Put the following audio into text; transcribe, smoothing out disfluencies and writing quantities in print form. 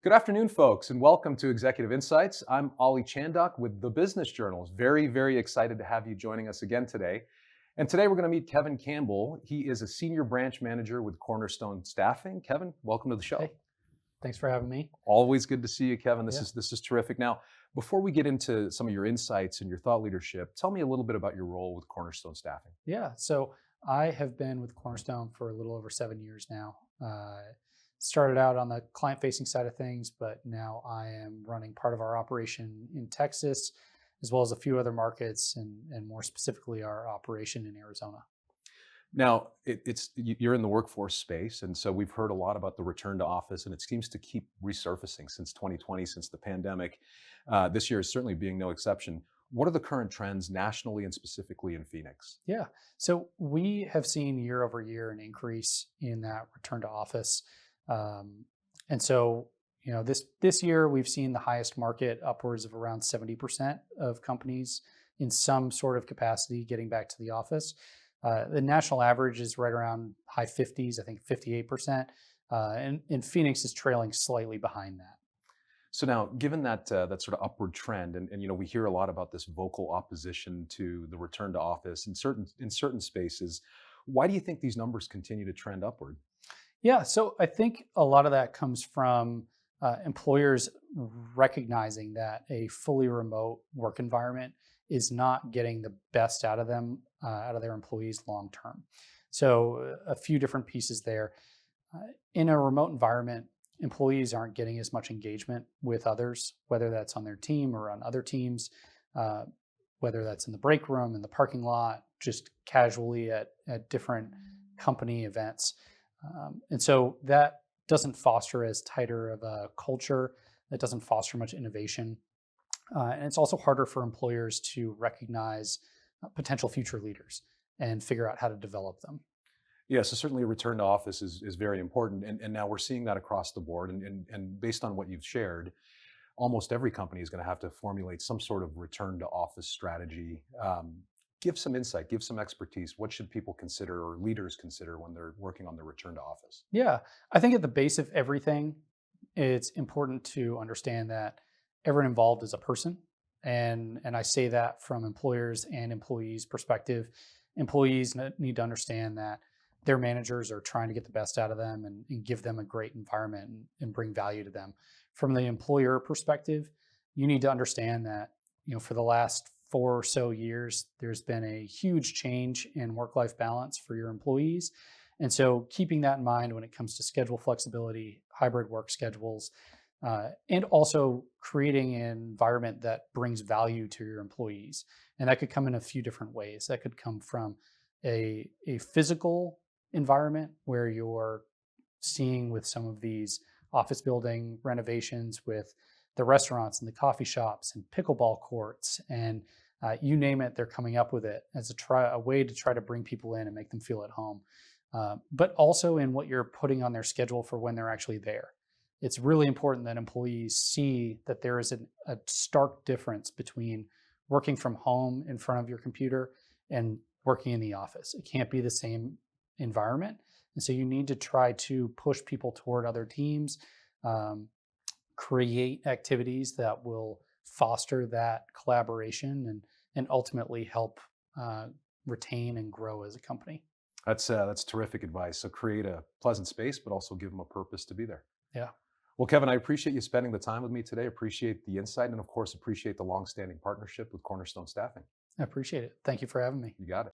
Good afternoon, folks, and welcome to Executive Insights. I'm Ollie Chandhok with the Business Journals. Very, very excited to have you joining us again today. And today we're going to meet Kevin Campbell. He is a senior branch manager with CornerStone Staffing. Kevin, welcome to the show. Hey, thanks for having me. Always good to see you, Kevin. This Yeah. is terrific. Now, before we get into some of your insights and your thought leadership, tell me a little bit about your role with CornerStone Staffing. Yeah. So I have been with Cornerstone for a little over 7 years now. Started out on the client facing side of things, but now I am running part of our operation in Texas, as well as a few other markets, and more specifically, our operation in Arizona. Now, you're in the workforce space, and so we've heard a lot about the return to office, and it seems to keep resurfacing since 2020, since the pandemic. This year is certainly being no exception. What are the current trends nationally and specifically in Phoenix? Yeah. So we have seen year over year an increase in that return to office. Um, and so, this year we've seen the highest market, upwards of around 70% of companies in some sort of capacity getting back to the office. The national average is right around high 50s, I think 58%. And Phoenix is trailing slightly behind that. So now, given that sort of upward trend, and we hear a lot about this vocal opposition to the return to office in certain spaces, why do you think these numbers continue to trend upward? Yeah, so I think a lot of that comes from employers recognizing that a fully remote work environment is not getting the best out of them, out of their employees long term. So, a few different pieces there. In a remote environment, employees aren't getting as much engagement with others, whether that's on their team or on other teams, uh, whether that's in the break room, in the parking lot, just casually at different company events. And so that doesn't foster as tighter of a culture. That doesn't foster much innovation. And it's also harder for employers to recognize potential future leaders and figure out how to develop them. Yeah, so certainly a return to office is very important. And now we're seeing that across the board. And based on what you've shared, almost every company is going to have to formulate some sort of return to office strategy. Give some insight, give some expertise. What should people consider or leaders consider when they're working on their return to office? Yeah, I think at the base of everything, it's important to understand that everyone involved is a person. And I say that from employers and employees' perspective. Employees need to understand that their managers are trying to get the best out of them and give them a great environment and bring value to them. From the employer perspective, you need to understand that, for the last 4 or so years, there's been a huge change in work-life balance for your employees. And so keeping that in mind when it comes to schedule flexibility, hybrid work schedules, and also creating an environment that brings value to your employees. And that could come in a few different ways. That could come from a physical environment where you're seeing with some of these office building renovations with the restaurants and the coffee shops and pickleball courts and you name it, they're coming up with it as a way to try to bring people in and make them feel at home. But also in what you're putting on their schedule for when they're actually there. It's really important that employees see that there is a stark difference between working from home in front of your computer and working in the office. It can't be the same environment. And so you need to try to push people toward other teams, um, create activities that will foster that collaboration and ultimately help uh, retain and grow as a company. That's terrific advice. So create a pleasant space, but also give them a purpose to be there. Yeah, Well, Kevin, I appreciate you spending the time with me today. Appreciate the insight, and of course, appreciate the long-standing partnership with Cornerstone Staffing. I appreciate it. Thank you for having me. You got it.